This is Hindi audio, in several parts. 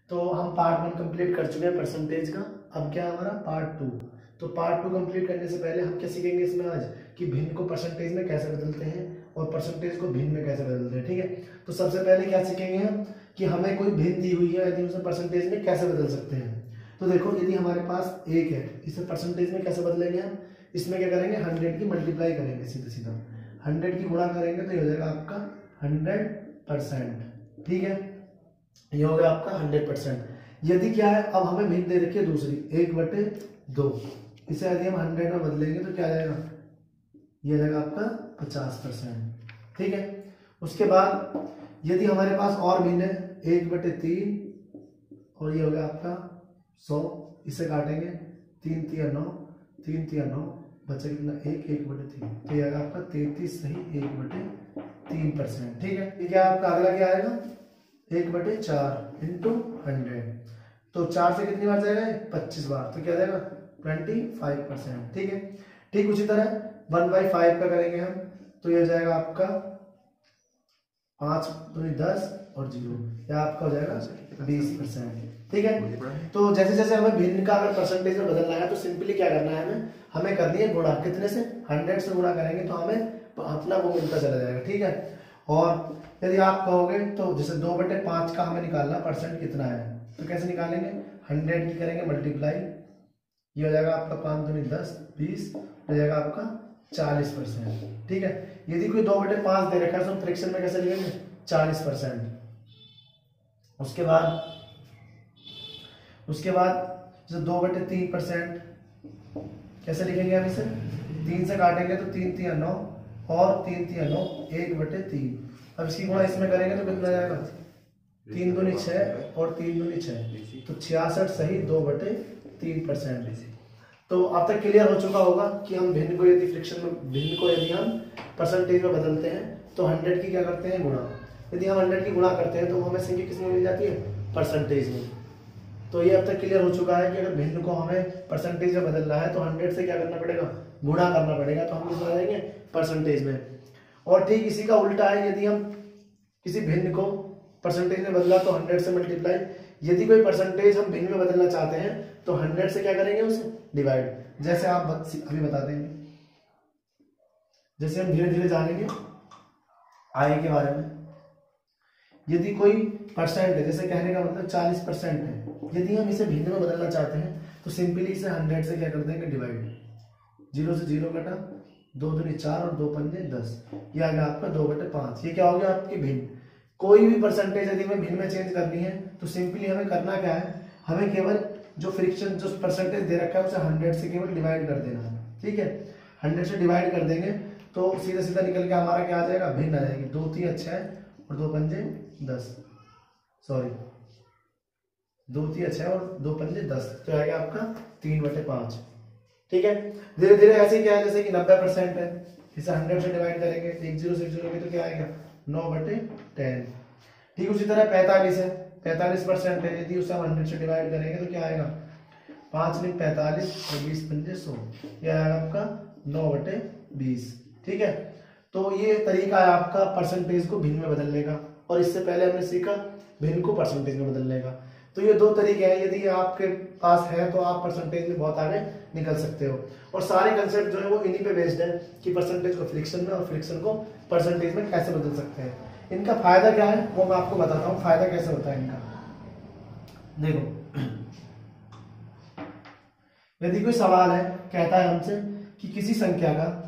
तो हम पार्ट 1 कंप्लीट कर चुके हैं परसेंटेज का। अब क्या है हमारा पार्ट 2। तो पार्ट 2 कंप्लीट करने से पहले हम क्या सीखेंगे इसमें आज कि भिन्न को परसेंटेज में कैसे बदलते हैं और परसेंटेज को भिन्न में कैसे बदलते हैं। ठीक है, तो सबसे पहले क्या सीखेंगे हम कि हमें कोई भिन्न दी हुई है, यदि उसे परसेंटेज में कैसे बदल सकते हैं। तो देखो, यदि हमारे पास 1 है, इसे परसेंटेज में कैसे बदलेंगे हम, इसमें क्या करेंगे 100 की मल्टीप्लाई करेंगे, सीधा सीधा 100 की गुणा करेंगे तो ये हो जाएगा आपका 100%। ठीक है, ये हो गया आपका 100%। यदि क्या है, अब हमें भिन्न दे रखी है दूसरी 1/2, इसे यदि हम 100 में बदलेंगे तो क्या आ जाएगा, ये जाएगा आपका 50%। ठीक है, उसके बाद यदि हमारे पास और भिन्न है 1/3 और ये हो गया आपका 100, इसे काटेंगे 3 3 9, 3 3 9, बचा कितना 1/3, तो ये आएगा आपका 33 सही 1/3%। ठीक है, ये क्या आपका अगला क्या आएगा 1/4 इंटू 100, तो 4 से कितनी बार जाएगा 25 बार, तो क्या जाएगा 25%। ठीक है, ठीक उसी तरह 1/5 का करेंगे हम, तो ये जाएगा आपका 5 दूनी 10 और 0, या आपका हो जाएगा 20%। ठीक है, तो जैसे जैसे हमें भिन्न का अगर परसेंटेज में बदलना है तो सिंपली क्या करना है, हमें करनी है गुणा। कितने से 100 से गुणा करेंगे तो हमें अपना वो मिलता चला जाएगा। ठीक है, और यदि आप कहोगे तो जैसे 2/5 का हमें निकालना परसेंट कितना है, तो कैसे निकालेंगे 100 की करेंगे मल्टीप्लाई, ये हो जाएगा आपका 5 दूनी 10 20, हो जाएगा आपका 40%। ठीक है, यदि कोई 2/5 दे रखा है तो फ्रैक्शन में कैसे लिखेंगे 40%। उसके बाद जैसे 2/3% कैसे लिखेंगे हम इसे, 3 से काटेंगे तो 3 3 9 और 3 3 9 1/3। अब इसकी गुणा इसमें करेंगे तो कितना जाएगा 3 दूनी 6 और 3 दूनी 6, तो 66 सही 2/3%। तो अब तक क्लियर हो चुका होगा कि हम भिन्न को यदि हम परसेंटेज में बदलते हैं तो 100 की क्या करते हैं गुणा। यदि हम 100 की गुणा करते हैं तो हमें संख्या किस में मिल जाती है परसेंटेज में। तो ये अब तक क्लियर हो चुका है कि अगर भिन्न को हमें परसेंटेज में बदलना है तो 100 से क्या करना पड़ेगा गुणा करना पड़ेगा, तो हम इसमें आ जाएंगे परसेंटेज में। और ठीक इसी का उल्टा है, यदि हम किसी भिन्न को परसेंटेज में बदला तो 100 से मल्टीप्लाई। यदि कोई परसेंटेज हम भिन्न में बदलना चाहते हैं तो 100 से क्या करेंगे उसे डिवाइड। जैसे आप अभी बता देंगे, जैसे हम धीरे धीरे जानेंगे आगे के बारे में। यदि कोई परसेंट है, जैसे कहने का मतलब 40% है, यदि हम इसे भिन्न में बदलना चाहते हैं तो सिंपली इसे 100 से क्या कर देंगे डिवाइड। 0 से 0 कटा, 2 दूनी 4 और 2 पंजे 10, ये आ गया आपका 2/5। ये क्या हो गया आपकी भिन्न। कोई भी परसेंटेज यदि हमें भिन्न में चेंज करनी है तो सिंपली हमें करना क्या है, हमें केवल जो परसेंटेज दे रखा है उसे 100 से केवल डिवाइड कर देना है। ठीक है, 100 से डिवाइड कर देंगे तो सीधा सीधा निकल के हमारा क्या आ जाएगा भिन्न आ जाएगी। 2 3 6 और 2 पंजे 10, सॉरी 2 3 6 और 2 पंजे 10, तो आएगा आपका 3/5। ठीक है, धीरे धीरे ऐसे क्या है, जैसे कि 90% है, इसे 100 से डिवाइड करेंगे 1 0 से 0 की, तो क्या आएगा 9/10। ठीक उसी तरह 45 है, 45% है, यदि उसे हम 100 से डिवाइड करेंगे तो क्या आएगा 5 में 45 और 20 पंजे 100, यह आएगा आपका 9/20। ठीक है, तो ये तरीका है आपका परसेंटेज को भिन्न में बदलने का, और इससे पहले हमने सीखा भिन्न को परसेंटेज में बदलने का। तो ये 2 तरीके हैं, यदि आपके पास है तो आप परसेंटेज में बहुत आगे निकल सकते हो। और सारे कंसेप्ट जो है वो इन्हीं पे बेस्ड है कि परसेंटेज को फ्रिक्शन में और फ्रिक्शन को परसेंटेज में कैसे बदल सकते हैं। इनका फायदा क्या है वो मैं आपको बताता हूँ, फायदा कैसे होता है इनका। देखो, यदि कोई सवाल है, कहता है हमसे कि किसी संख्या का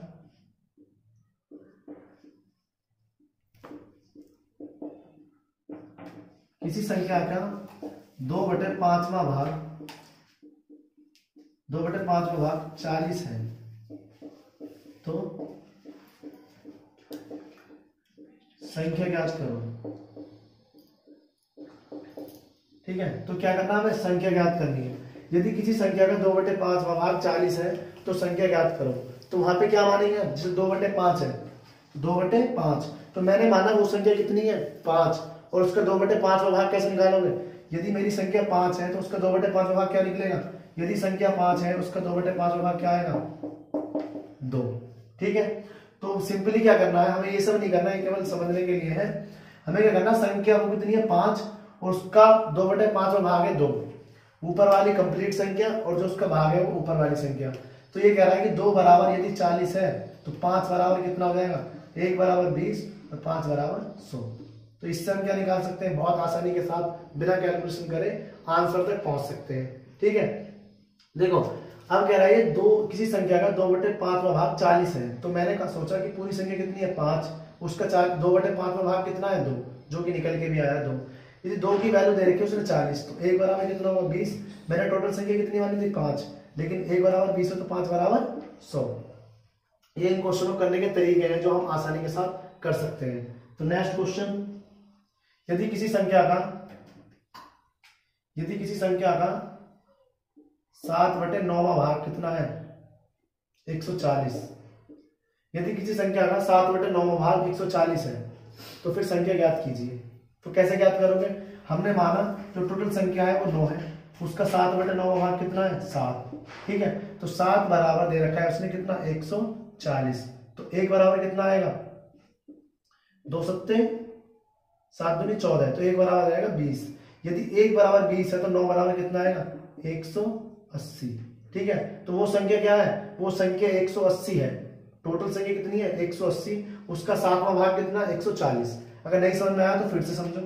किसी संख्या का 2/5वां भाग 40 है, तो संख्या ज्ञात करो। ठीक है, तो क्या करना है, हमें संख्या ज्ञात करनी है। यदि किसी संख्या का 2/5वां भाग 40 है तो संख्या ज्ञात करो, तो वहां पे क्या मानेंगे, जैसे 2/5 है, 2/5, तो मैंने माना वो संख्या कितनी है 5, और उसका 2/5वां भाग कैसे निकालोगे। यदि मेरी संख्या 5 है तो उसका 2/5वां भाग क्या निकलेगा, यदि संख्या 5 है उसका 2/5वां भाग क्या आएगा 2। ठीक है, तो सिंपली क्या करना है, हमें ये सब नहीं करना है, केवल समझने के लिए है। हमें क्या करना, संख्या वो कितनी है 5, और उसका 2/5 में भाग है 2, ऊपर वाली कंप्लीट संख्या और जो उसका भाग है वो ऊपर वाली संख्या। तो ये कह रहा है कि 2 बराबर यदि 40 है तो 5 बराबर कितना हो जाएगा, 1 बराबर 20 और 5 बराबर 100। तो इससे हम क्या निकाल सकते हैं, बहुत आसानी के साथ बिना कैलकुलेशन करे आंसर तक पहुंच सकते हैं। ठीक है, देखो अब कह रहा है किसी संख्या का 2/5 में भाग 40 है, तो मैंने सोचा कि पूरी संख्या कितनी है 5, उसका 2/5 में भाग कितना है 2, जो कि निकल के भी आया 2। यदि 2 की वैल्यू दे रखी है उसने 40, तो 1 बराबर कितना होगा 20। मैंने टोटल संख्या कितनी मानी थी 5, लेकिन 1 बराबर 20 है तो 5 बराबर 100। ये इन क्वेश्चनों को करने के तरीके हैं जो हम आसानी के साथ कर सकते हैं। तो नेक्स्ट क्वेश्चन, यदि किसी संख्या का 7/9 भाग कितना है 140। यदि किसी संख्या का 7/9 भाग 140 है तो फिर संख्या ज्ञात कीजिए। तो कैसे ज्ञात करोगे, हमने माना जो टोटल संख्या है वो 9 है, उसका 7/9 भाग कितना है 7। ठीक है, तो 7 बराबर दे रखा है उसने कितना 140, तो 1 बराबर कितना आएगा 2 सत्ते 7 दूनी 14 है, तो 1 बराबर आएगा 20। यदि 1 बराबर 20 है तो 9 बराबर कितना आएगा 180। ठीक है, तो वो संख्या क्या है, वो संख्या 180 है। टोटल संख्या कितनी है 180, उसका 7वां भाग कितना 140। अगर नहीं समझ में आया तो फिर से समझो।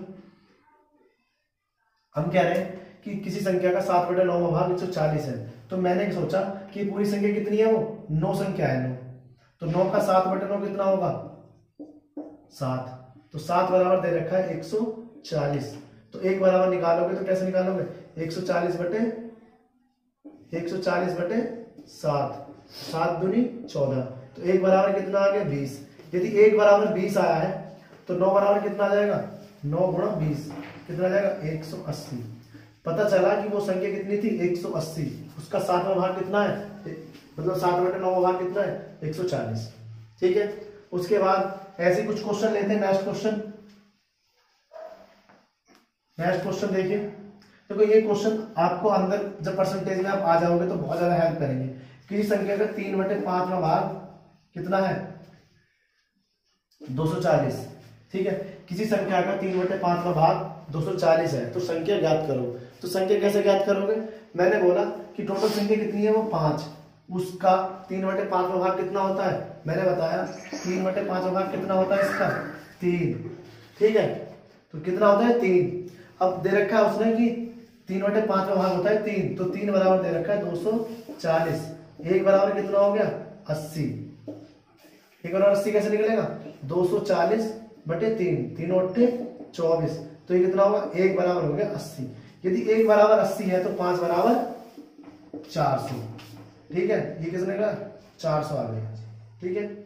हम कह रहे हैं कि किसी संख्या का 7/9 भाग 140 है, तो मैंने सोचा कि पूरी संख्या कितनी है, वो 9 संख्या है 9, तो 9 का 7/9 कितना होगा 7, तो 7 बराबर दे रखा है 140। तो 1 बराबर निकालोगे तो कैसे निकालोगे 140/7, 7 दूनी 14, तो 1 बराबर कितना आ गया 20। यदि 1 बराबर 20 आया है तो 9 बराबर कितना आ जाएगा 9 गुणा 20 कितना आ जाएगा 180। पता चला कि वो संख्या कितनी थी 180, उसका 7वां भाग कितना है, मतलब 7/9 भाग कितना है 140। ठीक है, उसके बाद ऐसे कुछ क्वेश्चन लेते हैं। नेक्स्ट क्वेश्चन देखिए। देखो ये क्वेश्चन आपको अंदर जब परसेंटेज में आप आ जाओगे तो बहुत ज्यादा हेल्प करेंगे। किसी संख्या का 3/5 में भाग कितना है 240। ठीक है, किसी संख्या का 3/5 में भाग 240 है, तो संख्या ज्ञात करो। तो संख्या कैसे ज्ञात करोगे, मैंने बोला कि टोटल संख्या कितनी है वो 5, उसका 3/5 में भाग कितना होता है, मैंने बताया 3/5 में भाग कितना होता है इसका 3। ठीक है, तो कितना होता है 3। अब दे रखा है उसने कि 3/5 में भाग होता है 3, तो 3 बराबर दे रखा है 240। 1 बराबर कितना हो गया 80। 1 बराबर 80 कैसे निकलेगा 240/3, 3 × 24, तो ये कितना होगा 1 बराबर हो गया 80। यदि 1 बराबर 80 है तो 5 बराबर 400। ठीक है, ये किसने कहा 400 आ गया। ठीक है।